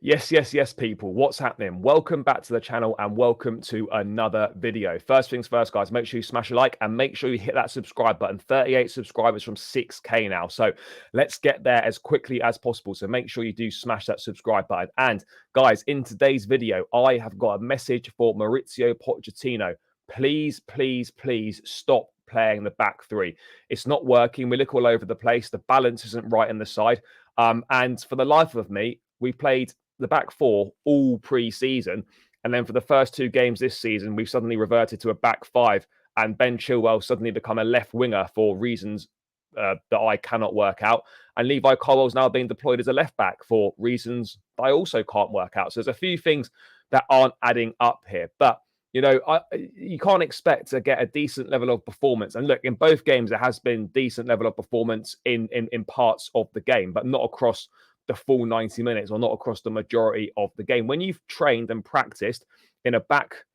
Yes, yes, yes, people. What's happening? Welcome back to the channel and welcome to another video. First things first, guys, make sure you smash a like and make sure you hit that subscribe button. 38 subscribers from 6K now. So let's get there as quickly as possible. So make sure you do smash that subscribe button. And guys, in today's video, I have got a message for Maurizio Pochettino. Please, please, please stop playing the back three. It's not working. We look all over the place. The balance isn't right in the side. And for the life of me, we played the back four all pre-season. And then for the first two games this season, we've suddenly reverted to a back five, and Ben Chilwell suddenly become a left winger for reasons that I cannot work out. And Levi Colwell's now being deployed as a left back for reasons I also can't work out. So there's a few things that aren't adding up here. But you can't expect to get a decent level of performance. And look, in both games, there has been decent level of performance in parts of the game, but not across the full 90 minutes or not across the majority of the game. When you've trained and practiced in a back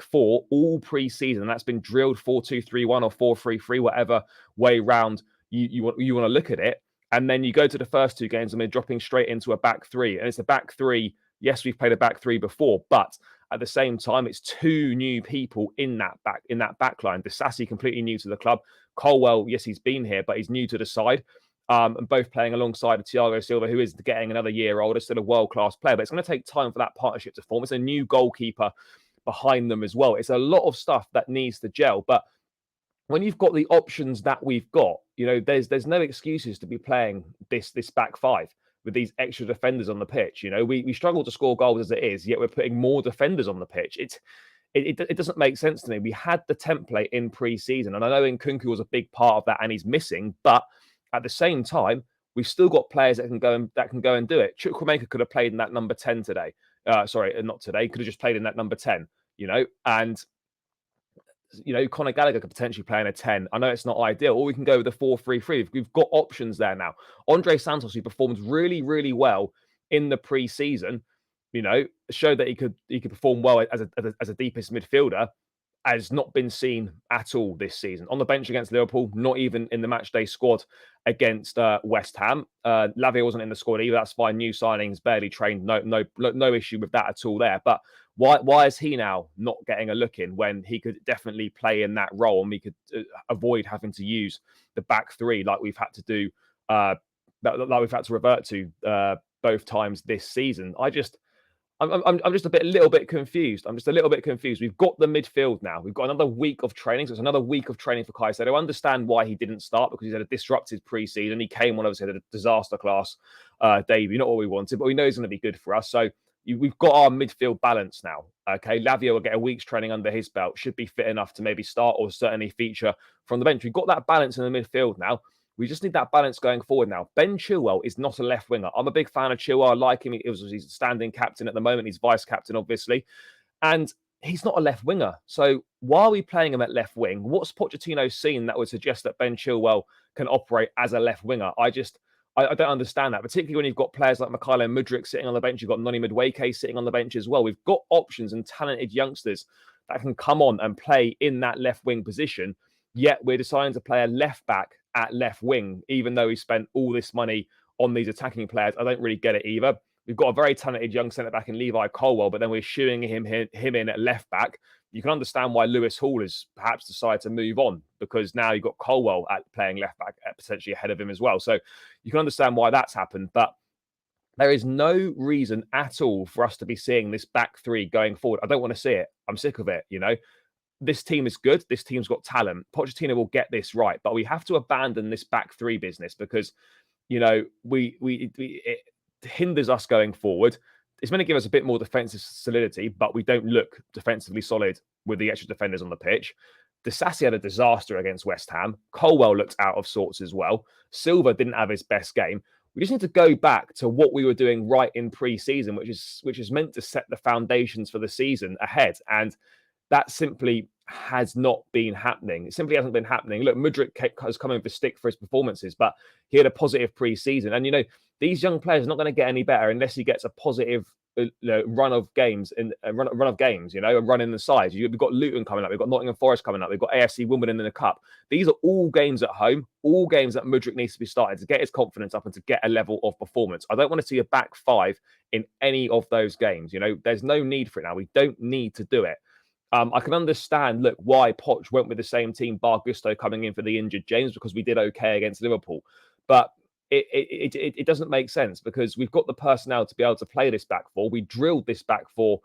four all pre-season, and that's been drilled 4-2-3-1 or 4-3-3, whatever way round you want to look at it, and then you go to the first two games and we're dropping straight into a back three, and it's a back three. Yes, we've played a back three before, but at the same time, it's two new people in that back line. Disasi completely new to the club. Colwell, yes, he's been here, but he's new to the side. And both playing alongside Thiago Silva, who is getting another year older, still a world-class player. But it's going to take time for that partnership to form. It's a new goalkeeper behind them as well. It's a lot of stuff that needs to gel. But when you've got the options that we've got, there's no excuses to be playing this back five with these extra defenders on the pitch. We struggle to score goals as it is, yet we're putting more defenders on the pitch. It doesn't make sense to me. We had the template in pre-season, and I know Nkunku was a big part of that, and he's missing, but at the same time, we've still got players that can go and do it. Chukwuemeka could have played in that number 10 today. Sorry, not today. Could have just played in that number 10, and Conor Gallagher could potentially play in a 10. I know it's not ideal, or we can go with a 4-3-3. We've got options there now. Andre Santos, who performed really, really well in the pre-season, showed that he could perform well as a deepest midfielder, has not been seen at all this season. On the bench against Liverpool, not even in the matchday squad against West Ham. Lavia wasn't in the squad either. That's fine. New signings, barely trained. No issue with that at all there. But why is he now not getting a look in when he could definitely play in that role, and we could avoid having to use the back three like we've had to do, like we've had to revert to both times this season? I'm just a little bit confused. I'm just a little bit confused. We've got the midfield now. We've got another week of training. So it's another week of training for Caicedo. I understand why he didn't start, because he's had a disrupted pre-season. He came on, obviously, had a disaster class debut. Not what we wanted, but we know he's going to be good for us. So we've got our midfield balance now. Okay, Lavia will get a week's training under his belt. Should be fit enough to maybe start or certainly feature from the bench. We've got that balance in the midfield now. We just need that balance going forward now. Ben Chilwell is not a left winger. I'm a big fan of Chilwell. I like him. He's standing captain at the moment. He's vice captain, obviously. And he's not a left winger. So why are we playing him at left wing? What's Pochettino seen that would suggest that Ben Chilwell can operate as a left winger? I don't understand that, particularly when you've got players like Mikhailo Mudryk sitting on the bench. You've got Noni Madueke sitting on the bench as well. We've got options and talented youngsters that can come on and play in that left wing position. Yet we're deciding to play a left back at left wing, even though we spent all this money on these attacking players. I don't really get it either. We've got a very talented young centre back in Levi Colwell, but then we're shooing him in at left back. You can understand why Lewis Hall has perhaps decided to move on, because now you've got Colwell playing left back, potentially ahead of him as well. So you can understand why that's happened, but there is no reason at all for us to be seeing this back three going forward. I don't want to see it. I'm sick of it, This team is good. This team's got talent. Pochettino will get this right, but we have to abandon this back three business because, it hinders us going forward. It's going to give us a bit more defensive solidity, but we don't look defensively solid with the extra defenders on the pitch. Disasi had a disaster against West Ham. Colwell looked out of sorts as well. Silva didn't have his best game. We just need to go back to what we were doing right in pre-season, which is meant to set the foundations for the season ahead. And that simply has not been happening. It simply hasn't been happening. Look, Mudryk has come in for stick for his performances, but he had a positive pre-season. And, these young players are not going to get any better unless he gets a positive run of games and run of games, and run in the sides. We've got Luton coming up. We've got Nottingham Forest coming up. We've got AFC Wimbledon in the Cup. These are all games at home, all games that Mudryk needs to be starting to get his confidence up and to get a level of performance. I don't want to see a back five in any of those games. There's no need for it now. We don't need to do it. I can understand, look, why Poch went with the same team, bar Gusto coming in for the injured James, because we did okay against Liverpool. But it doesn't make sense, because we've got the personnel to be able to play this back four. We drilled this back four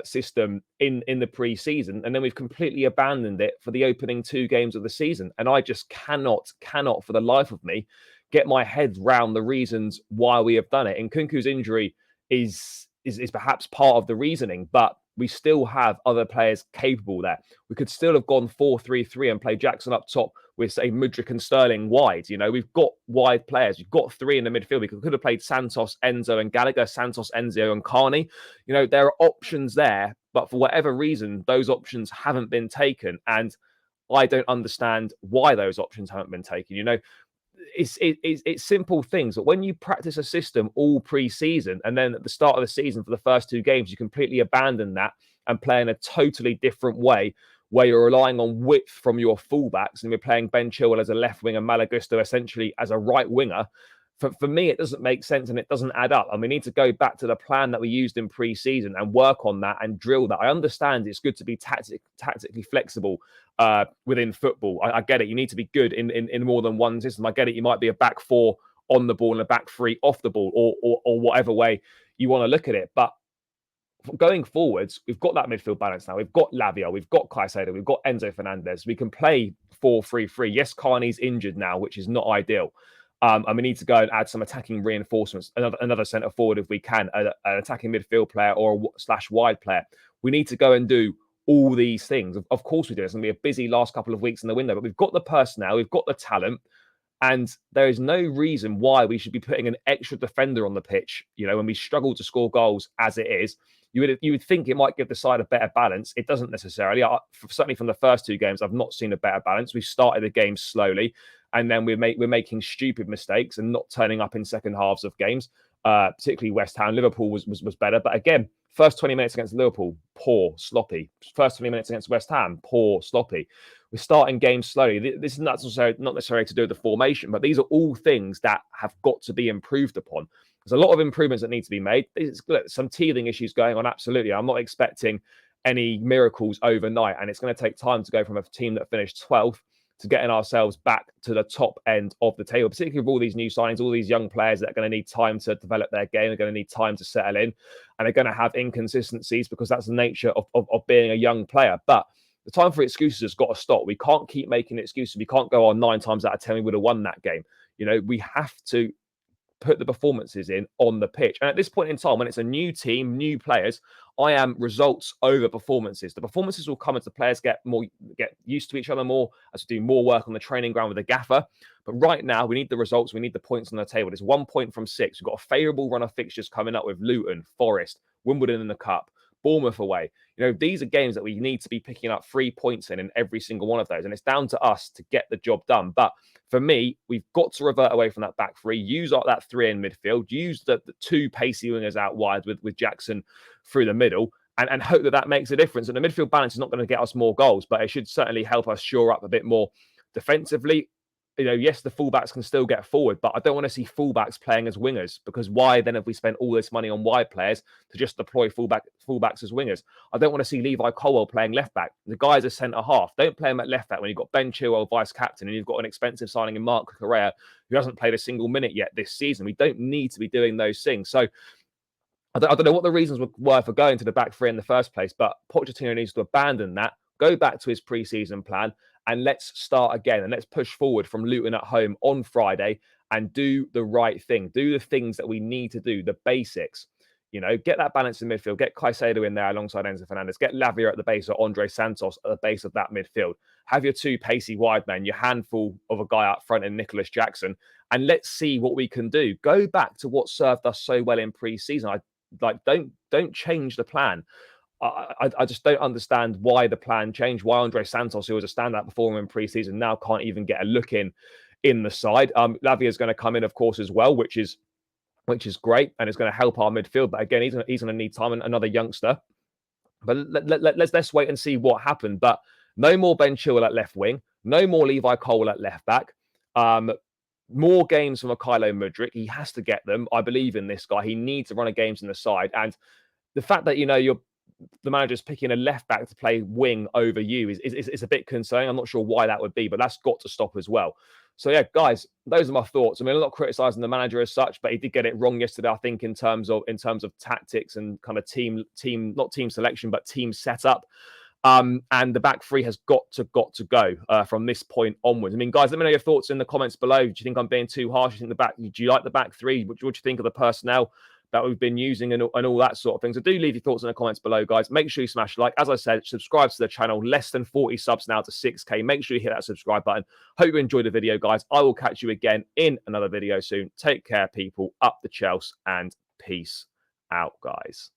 system in the pre-season, and then we've completely abandoned it for the opening 2 games of the season. And I just cannot for the life of me get my head round the reasons why we have done it. And Kunku's injury is perhaps part of the reasoning, but we still have other players capable there. We could still have gone 4-3-3 and play Jackson up top with, say, Mudryk and Sterling wide. We've got wide players. We've got 3 in the midfield. We could have played Santos, Enzo, and Gallagher, Santos, Enzo, and Carney. There are options there, but for whatever reason, those options haven't been taken. And I don't understand why those options haven't been taken. It's simple things, but when you practice a system all pre-season and then at the start of the season for the first 2 games, you completely abandon that and play in a totally different way, where you're relying on width from your fullbacks and you're playing Ben Chilwell as a left winger, Malagusto essentially as a right winger. For me, it doesn't make sense and it doesn't add up. And we need to go back to the plan that we used in pre-season and work on that and drill that. I understand it's good to be tactically flexible within football. I get it. You need to be good in more than one system. I get it. You might be a back 4 on the ball and a back 3 off the ball, or whatever way you want to look at it. But going forwards, we've got that midfield balance now. We've got Lavia, we've got Caicedo, we've got Enzo Fernandez. We can play 4-3-3. Yes, Carney's injured now, which is not ideal. And we need to go and add some attacking reinforcements, another centre forward if we can, an attacking midfield player or a /wide player. We need to go and do all these things. Of course we do. It's going to be a busy last couple of weeks in the window, but we've got the personnel, we've got the talent, and there is no reason why we should be putting an extra defender on the pitch, when we struggle to score goals as it is. You would think it might give the side a better balance. It doesn't necessarily. Certainly from the first 2 games, I've not seen a better balance. We've started the game slowly, and then we're making stupid mistakes and not turning up in second halves of games. Particularly West Ham. Liverpool was better, but again, first 20 minutes against Liverpool, poor, sloppy. First 20 minutes against West Ham, poor, sloppy. We're starting games slowly. This is not necessarily to do with the formation, but these are all things that have got to be improved upon. There's a lot of improvements that need to be made. There's some teething issues going on, absolutely. I'm not expecting any miracles overnight, and it's going to take time to go from a team that finished 12th to getting ourselves back to the top end of the table, particularly with all these new signings, all these young players that are going to need time to develop their game, are going to need time to settle in, and they're going to have inconsistencies because that's the nature of being a young player. But the time for excuses has got to stop. We can't keep making excuses. We can't go on 9 times out of 10 we would have won that game. We have to put the performances in on the pitch. And at this point in time, when it's a new team, new players, I am results over performances. The performances will come as the players get used to each other more, as we do more work on the training ground with the gaffer. But right now, we need the results. We need the points on the table. There's 1 point from 6. We've got a favourable run of fixtures coming up with Luton, Forest, Wimbledon in the Cup, Bournemouth away. These are games that we need to be picking up 3 points in every single one of those. And it's down to us to get the job done. But for me, we've got to revert away from that back 3, use that 3 in midfield, use the 2 pacey wingers out wide with Jackson through the middle, and hope that makes a difference. And the midfield balance is not going to get us more goals, but it should certainly help us shore up a bit more defensively. Yes, the fullbacks can still get forward, but I don't want to see fullbacks playing as wingers, because why then have we spent all this money on wide players to just deploy fullbacks as wingers? I don't want to see Levi Colwill playing left back. The guy's a centre half. Don't play him at left back when you've got Ben Chilwell vice captain and you've got an expensive signing in Mark Correa who hasn't played a single minute yet this season. We don't need to be doing those things. So I don't know what the reasons were for going to the back 3 in the first place, but Pochettino needs to abandon that, go back to his pre-season plan, and let's start again, and let's push forward from Luton at home on Friday and do the right thing. Do the things that we need to do, the basics. Get that balance in midfield. Get Caicedo in there alongside Enzo Fernandez. Get Lavia at the base, or Andre Santos at the base of that midfield. Have your 2 pacey wide men, your handful of a guy up front in Nicholas Jackson, and let's see what we can do. Go back to what served us so well in pre-season. Don't change the plan. I just don't understand why the plan changed, why Andre Santos, who was a standout performer in pre-season, now can't even get a look in the side. Lavia is going to come in, of course, as well, which is great, and it's going to help our midfield. But again, he's going to need time, and another youngster. But let's wait and see what happened. But no more Ben Chilwell at left wing, no more Levi Colwill at left back. more games from a Mudryk. He has to get them. I believe in this guy. He needs to run a games in the side. And the fact that, the manager's picking a left back to play wing over you is a bit concerning. I'm not sure why that would be, but that's got to stop as well. So yeah, guys, those are my thoughts. I mean, I'm not criticizing the manager as such, but he did get it wrong yesterday, I think, in terms of tactics and kind of not team selection, but team setup. And the back three has got to go from this point onwards. I mean, guys, let me know your thoughts in the comments below. Do you think I'm being too harsh? Do you like the back three? What do you think of the personnel that we've been using and all that sort of thing? So do leave your thoughts in the comments below, guys. Make sure you smash like. As I said, subscribe to the channel. Less than 40 subs now to 6K. Make sure you hit that subscribe button. Hope you enjoyed the video, guys. I will catch you again in another video soon. Take care, people. Up the Chelsea, and peace out, guys.